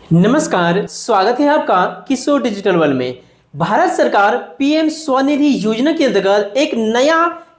नमस्कार, स्वागत है आपका किशोर डिजिटल वर्ल्ड में। भारत सरकार पीएम स्वनिधि योजना के अंतर्गत एक नया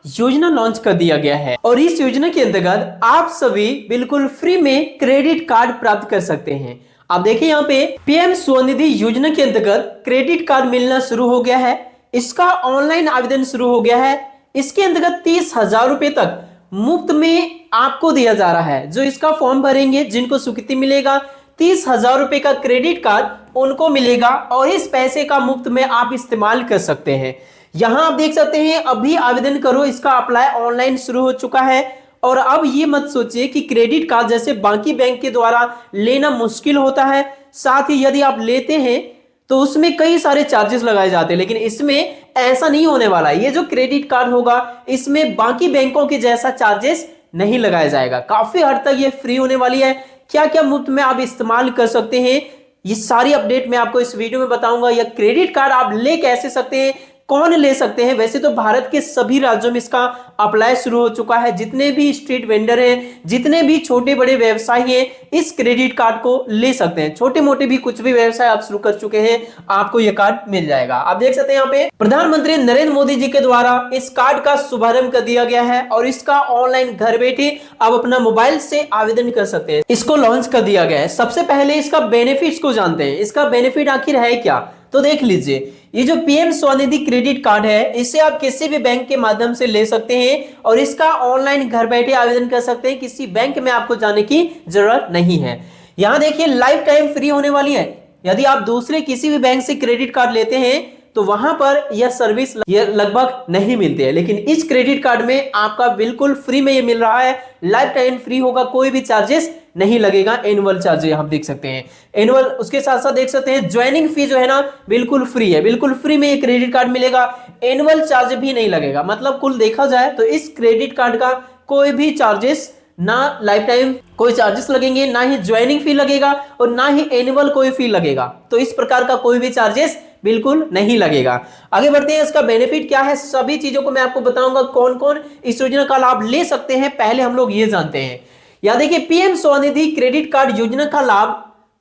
योजना लॉन्च कर दिया गया है और इस योजना के अंतर्गत आप सभी बिल्कुल फ्री में क्रेडिट कार्ड प्राप्त कर सकते हैं। आप देखिए यहाँ पे पीएम स्वनिधि योजना के अंतर्गत क्रेडिट कार्ड मिलना शुरू हो गया है। इसका ऑनलाइन आवेदन शुरू हो गया है। इसके अंतर्गत 30,000 रुपए तक मुफ्त में आपको दिया जा रहा है। जो इसका फॉर्म भरेंगे, जिनको स्वीकृति मिलेगा, 30,000 रुपए का क्रेडिट कार्ड उनको मिलेगा और इस पैसे का मुफ्त में आप इस्तेमाल कर सकते हैं। यहां आप देख सकते हैं, अभी आवेदन करो, इसका अप्लाई ऑनलाइन शुरू हो चुका है। और अब ये मत सोचिए कि क्रेडिट कार्ड जैसे बाकी बैंक के द्वारा लेना मुश्किल होता है। साथ ही यदि आप लेते हैं तो उसमें कई सारे चार्जेस लगाए जाते हैं, लेकिन इसमें ऐसा नहीं होने वाला है। ये जो क्रेडिट कार्ड होगा, इसमें बाकी बैंकों के जैसा चार्जेस नहीं लगाया जाएगा। काफी हद तक ये फ्री होने वाली है। क्या क्या मुफ्त में आप इस्तेमाल कर सकते हैं, ये सारी अपडेट मैं आपको इस वीडियो में बताऊंगा। यह क्रेडिट कार्ड आप ले कैसे सकते हैं, कौन ले सकते हैं। वैसे तो भारत के सभी राज्यों में इसका अप्लाई शुरू हो चुका है। जितने भी स्ट्रीट वेंडर हैं, जितने भी छोटे बड़े व्यवसायी हैं, इस क्रेडिट कार्ड को ले सकते हैं। छोटे मोटे भी कुछ भी व्यवसाय आप शुरू कर चुके हैं, आपको यह कार्ड मिल जाएगा। आप देख सकते हैं यहाँ पे प्रधानमंत्री नरेंद्र मोदी जी के द्वारा इस कार्ड का शुभारंभ कर दिया गया है और इसका ऑनलाइन घर बैठे आप अपना मोबाइल से आवेदन कर सकते हैं। इसको लॉन्च कर दिया गया है। सबसे पहले इसका बेनिफिट्स को जानते हैं। इसका बेनिफिट आखिर है क्या, तो देख लीजिए। ये जो पीएम स्वनिधि क्रेडिट कार्ड है, इसे आप किसी भी बैंक के माध्यम से ले सकते हैं और इसका ऑनलाइन घर बैठे आवेदन कर सकते हैं। किसी बैंक में आपको जाने की जरूरत नहीं है। यहां देखिए, लाइफ टाइम फ्री होने वाली है। यदि आप दूसरे किसी भी बैंक से क्रेडिट कार्ड लेते हैं तो वहां पर यह सर्विस लगभग नहीं मिलती है, लेकिन इस क्रेडिट कार्ड में आपका बिल्कुल फ्री में ये मिल रहा है। लाइफ टाइम फ्री होगा, कोई भी चार्जेस नहीं लगेगा। एनुअल चार्ज आप देख सकते हैं, एनुअल। उसके साथ साथ देख सकते हैं ज्वाइनिंग फी जो है ना, बिल्कुल फ्री है। बिल्कुल फ्री में ये क्रेडिट कार्ड मिलेगा, एनुअल चार्ज भी नहीं लगेगा। मतलब कुल देखा जाए तो इस क्रेडिट कार्ड का कोई भी चार्जेस, ना लाइफ टाइम कोई चार्जेस लगेंगे, ना ही ज्वाइनिंग फी लगेगा और ना ही एनुअल कोई फी लगेगा। तो इस प्रकार का कोई भी चार्जेस बिल्कुल नहीं लगेगा। आगे बढ़ते हैं, इसका बेनिफिट क्या है, सभी चीजों को मैं आपको बताऊंगा। कौन कौन इस योजना का लाभ ले सकते हैं, पहले हम लोग ये जानते हैं। यहां देखिए, पीएम स्वनिधि क्रेडिट कार्ड योजना का लाभ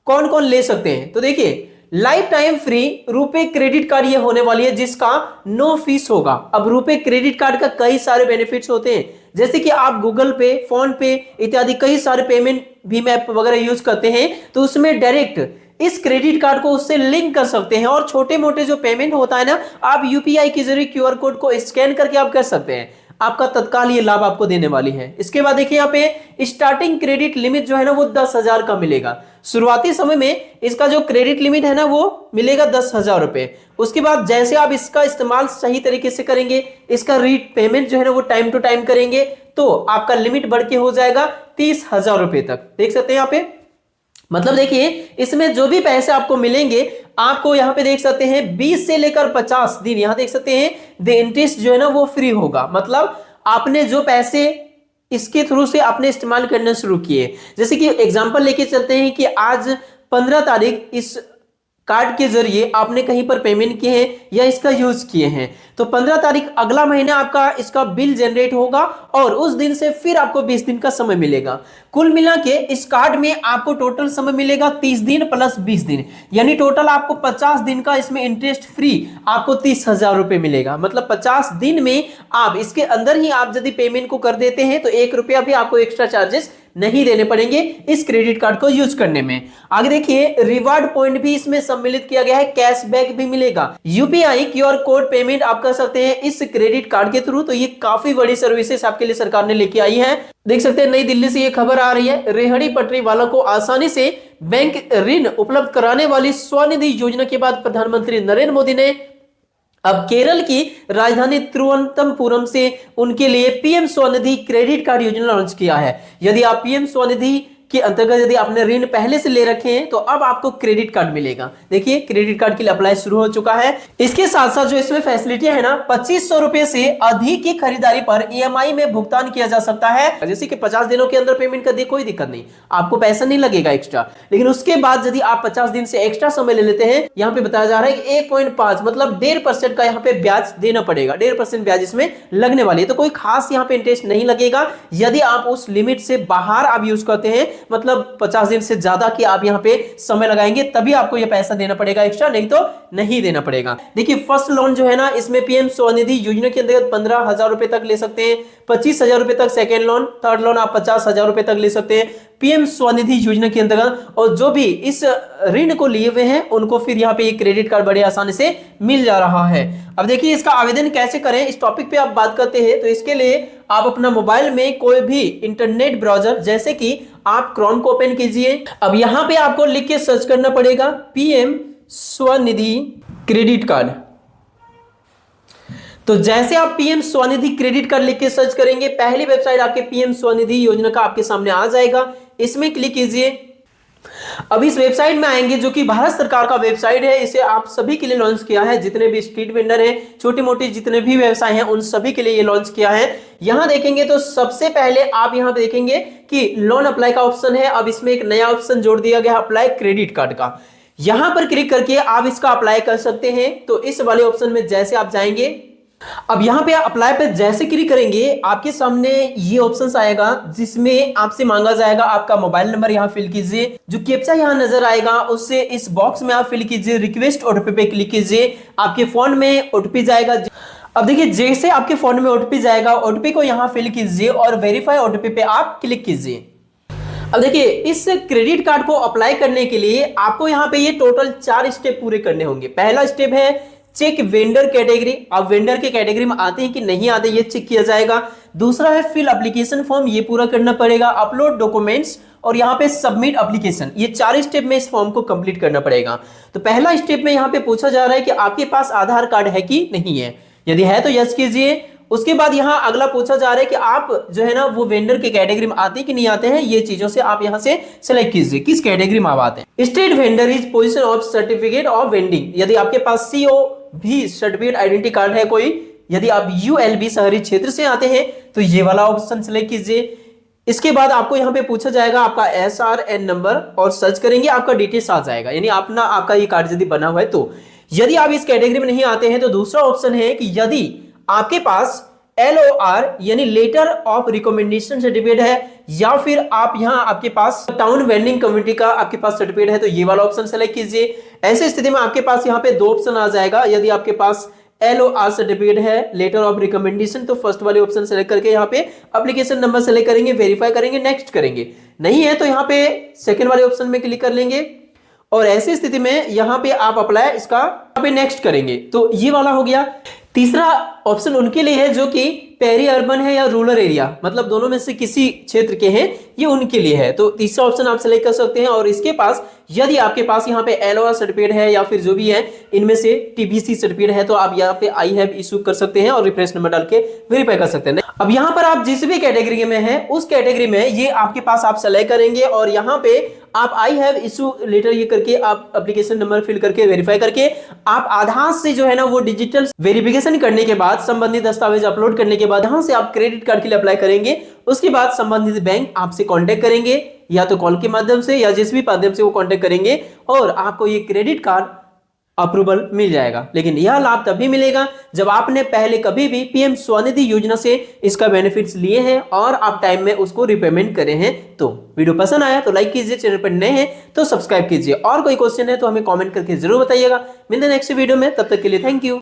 कौन कौन ले सकते हैं। तो देखिए, लाइफ टाइम फ्री रुपए क्रेडिट कार्ड ये होने वाली है, जिसका नो फीस होगा। अब रुपए क्रेडिट कार्ड का कई सारे बेनिफिट्स होते हैं, जैसे कि आप गूगल पे, फोन पे इत्यादि कई सारे पेमेंट भीम ऐप वगैरह यूज करते हैं, तो उसमें डायरेक्ट इस क्रेडिट कार्ड को उससे लिंक कर सकते हैं। और छोटे मोटे जो पेमेंट होता है ना, आप यूपीआई के जरिए क्यूआर कोड को स्कैन करके आप कर सकते हैं। आपका तत्काल ये लाभ आपको देने वाली है। इसके बाद देखिए, यहाँ पे स्टार्टिंग क्रेडिट लिमिट जो है ना, वो 10,000 का मिलेगा। शुरुआती समय में इसका जो क्रेडिट लिमिट है ना, वो मिलेगा 10,000 रुपए। उसके बाद जैसे आप इसका इस्तेमाल सही तरीके से करेंगे, इसका रीट पेमेंट जो है ना, वो टाइम टू टाइम करेंगे, तो आपका लिमिट बढ़ के हो जाएगा 30,000 रुपए तक। देख सकते हैं यहाँ पे, मतलब देखिए, इसमें जो भी पैसे आपको मिलेंगे, आपको यहाँ पे देख सकते हैं 20 से लेकर 50 दिन, यहाँ देख सकते हैं द इंटरेस्ट जो है ना, वो फ्री होगा। मतलब आपने जो पैसे इसके थ्रू से आपने इस्तेमाल करना शुरू किए, जैसे कि एग्जांपल लेके चलते हैं कि आज 15 तारीख इस कार्ड के जरिए आपने कहीं पर पेमेंट किए हैं या इसका यूज किए हैं, तो 15 तारीख अगला महीना आपका इसका बिल जनरेट होगा और उस दिन से फिर आपको 20 दिन का समय मिलेगा। कुल मिला के इस कार्ड में आपको टोटल समय मिलेगा 30 दिन प्लस 20 दिन, यानी टोटल आपको 50 दिन का इसमें इंटरेस्ट फ्री आपको 30,000 रुपए मिलेगा। मतलब 50 दिन में आप इसके अंदर ही आप यदि पेमेंट को कर देते हैं तो 1 रुपया भी आपको एक्स्ट्रा चार्जेस नहीं देने पड़ेंगे इस क्रेडिट कार्ड को यूज करने में। आगे देखिए, रिवार्ड पॉइंट भी इसमें सम्मिलित किया गया है, कैशबैक भी मिलेगा। यूपीआई क्यूआर कोड पेमेंट आप कर सकते हैं इस क्रेडिट कार्ड के थ्रू। तो ये काफी बड़ी सर्विसेज आपके लिए सरकार ने लेके आई है। देख सकते हैं, नई दिल्ली से ये खबर आ रही है, रेहड़ी पटरी वालों को आसानी से बैंक ऋण उपलब्ध कराने वाली स्वनिधि योजना के बाद प्रधानमंत्री नरेंद्र मोदी ने अब केरल की राजधानी तिरुवनंतपुरम से उनके लिए पीएम स्वनिधि क्रेडिट कार्ड योजना लॉन्च किया है। यदि आप पीएम स्वनिधि के अंतर्गत यदि आपने ऋण पहले से ले रखे हैं तो अब आपको क्रेडिट कार्ड मिलेगा। देखिए, क्रेडिट कार्ड के लिए अप्लाई शुरू हो चुका है। इसके साथ साथ जो इसमें फैसिलिटी है ना, 2500 रुपए से अधिक की खरीदारी पर ईएमआई में भुगतान किया जा सकता है। जैसे कि 50 दिनों के अंदर पेमेंट कर दी, कोई दिक्कत नहीं, आपको पैसा नहीं लगेगा एक्स्ट्रा। लेकिन उसके बाद यदि आप 50 दिन से एक्स्ट्रा समय ले लेते हैं, यहाँ पे बताया जा रहा है कि 1.5 मतलब 1.5% का यहाँ पे ब्याज देना पड़ेगा। 1.5% ब्याज इसमें लगने वाली है। तो कोई खास यहाँ पे इंटरेस्ट नहीं लगेगा। यदि आप उस लिमिट से बाहर आप यूज करते हैं मतलब 50 दिन से ज्यादा की आप यहाँ पे समय लगाएंगे तभी आपको ये पैसा देना पड़ेगा एक्स्ट्रा, नहीं तो नहीं देना पड़ेगा। देखिए फर्स्ट लोन जो है ना, इसमें पीएम स्वनिधि योजना के अंतर्गत 15,000 रुपए तक ले सकते हैं, 25,000 रुपए तक सेकेंड लोन, थर्ड लोन आप 50,000 रुपए तक ले सकते हैं पीएम स्वनिधि योजना के अंतर्गत। और जो भी इस ऋण को लिए हुए हैं उनको फिर यहाँ पे क्रेडिट कार्ड बड़े आसानी से मिल जा रहा है। अब देखिए इसका आवेदन कैसे करें, इस टॉपिक पे आप बात करते हैं तो इसके लिए आप अपना मोबाइल में कोई भी इंटरनेट ब्राउजर जैसे कि आप क्रोम को ओपन कीजिए। अब यहाँ पे आपको लिख के सर्च करना पड़ेगा पीएम स्वनिधि क्रेडिट कार्ड। तो जैसे आप पीएम स्वनिधि क्रेडिट कार्ड लिख के सर्च करेंगे, पहली वेबसाइट आपके पीएम स्वनिधि योजना का आपके सामने आ जाएगा, इसमें क्लिक कीजिए। अब इस वेबसाइट में आएंगे जो कि भारत सरकार का वेबसाइट है, इसे आप सभी के लिए लॉन्च किया है, जितने भी स्ट्रीट वेंडर हैं, छोटे मोटे जितने भी व्यवसाय हैं उन सभी के लिए ये लॉन्च किया है। यहां देखेंगे तो सबसे पहले आप यहां देखेंगे कि लोन अप्लाई का ऑप्शन है। अब इसमें एक नया ऑप्शन जोड़ दिया गया अप्लाई क्रेडिट कार्ड का, यहां पर क्लिक करके आप इसका अप्लाई कर सकते हैं। तो इस वाले ऑप्शन में जैसे आप जाएंगे, अब यहां पे अप्लाई पे जैसे क्लिक करेंगे आपके सामने ये ऑप्शंस आएगा जिसमें आपसे मांगा जाएगा आपका मोबाइल नंबर, यहां फिल कीजिए। जो कैप्चा यहां नजर आएगा उससे इस बॉक्स में आप फिल कीजिए, रिक्वेस्ट ओटीपी पे क्लिक कीजिए, आपके फोन में ओटीपी जाएगा। अब देखिए जैसे आपके फोन में ओटीपी जाएगा, ओटीपी को यहां फिल कीजिए और वेरीफाई ओटीपी पे आप क्लिक कीजिए। अब देखिए इस क्रेडिट कार्ड को अप्लाई करने के लिए आपको यहां पे ये टोटल 4 स्टेप पूरे करने होंगे। पहला स्टेप है चेक वेंडर कैटेगरी, आप वेंडर के कैटेगरी में आते हैं कि नहीं आते ये चेक किया जाएगा। दूसरा है फिल एप्लीकेशन फॉर्म, ये पूरा करना पड़ेगा। अपलोड डॉक्यूमेंट्स और यहाँ पे सबमिट एप्लीकेशन, ये 4 स्टेप में इस फॉर्म को कंप्लीट करना पड़ेगा। तो पहला स्टेप में यहाँ पे पूछा जा रहा है कि आपके पास आधार कार्ड है कि नहीं है, यदि है तो यस कीजिए। उसके बाद यहाँ अगला पूछा जा रहा है कि आप जो है ना वो वेंडर के कैटेगरी में आते हैं कि नहीं आते हैं, ये चीजों से आप यहाँ से सिलेक्ट कीजिए किस कैटेगरी में आप आते हैं। State vendor is position of certificate of vending, यदि आपके पास सीओ भी सर्टिफिकेट आइडेंटिटी कार्ड है कोई, यदि आप यूएलबी शहरी क्षेत्र से आते हैं तो ये वाला ऑप्शन सिलेक्ट कीजिए। इसके बाद आपको यहाँ पे पूछा जाएगा आपका SRN नंबर और सर्च करेंगे आपका डिटेल्स आ जाएगा, यानी अपना आपका ये कार्ड यदि बना हुआ है तो। यदि आप इस कैटेगरी में नहीं आते हैं तो दूसरा ऑप्शन है कि यदि आपके पास LOR यानी लेटर ऑफ रिकमेंडेशन सर्टिफिकेट है या फिर आप यहां आपके पास टाउन वेंडिंग कम्युनिटी का आपके पास सर्टिफिकेट है तो ये वाला ऑप्शन सेलेक्ट कीजिए। ऐसे स्थिति में आपके पास यहां पे 2 ऑप्शन आ जाएगा। यदि आपके पास LOR सर्टिफिकेट है, लेटर ऑफ रिकमेंडेशन, तो फर्स्ट वाले ऑप्शन सेलेक्ट करके यहाँ पे एप्लीकेशन नंबर सेलेक्ट करेंगे, वेरीफाई करेंगे, नेक्स्ट करेंगे। नहीं है तो यहाँ पे सेकंड वाले ऑप्शन में क्लिक कर लेंगे और ऐसी स्थिति में यहाँ पे आप अप्लाई इसका यहाँ पे नेक्स्ट करेंगे। तो ये वाला हो गया। तीसरा ऑप्शन उनके लिए है जो कि पेरी अर्बन है या रूरल एरिया, मतलब दोनों में से किसी क्षेत्र के हैं, ये उनके लिए है। तो तीसरा ऑप्शन आप सेलेक्ट कर सकते हैं और इसके पास यदि आपके पास यहाँ पे LOR सर्टिफिकेट है या फिर जो भी है इनमें से TBC सर्टिफिकेट है तो आप यहाँ पे आई हैव इशू कर सकते हैं और रिफ्रेश नंबर डाल के वेरीफाई कर सकते हैं। अब यहाँ पर आप जिस भी कैटेगरी में है उस कैटेगरी में ये आपके पास आप सेलेक्ट करेंगे और यहाँ पे आप आई हैव इशू लेटर ये करके आप एप्लीकेशन नंबर फिल करके वेरीफाई करके आप आधार से जो है ना वो डिजिटल वेरिफिकेशन करने के बाद संबंधित दस्तावेज अपलोड करने के बाद यहां से आप क्रेडिट कार्ड के लिए अप्लाई करेंगे। उसके बाद संबंधित बैंक आपसे कांटेक्ट करेंगे या तो कॉल के माध्यम से या जिस भी माध्यम से वो कांटेक्ट करेंगे और आपको ये क्रेडिट कार्ड अप्रूवल मिल जाएगा। लेकिन यह लाभ तभी मिलेगा जब आपने पहले कभी भी पीएम स्वनिधि योजना से इसका बेनिफिट्स लिए हैं और आप टाइम में उसको रिपेमेंट करे हैं। तो वीडियो पसंद आया तो लाइक कीजिए, चैनल पर नए हैं तो सब्सक्राइब कीजिए और कोई क्वेश्चन है तो हमें कमेंट करके जरूर बताइएगा। मिलते हैं नेक्स्ट वीडियो में, तब तक के लिए थैंक यू।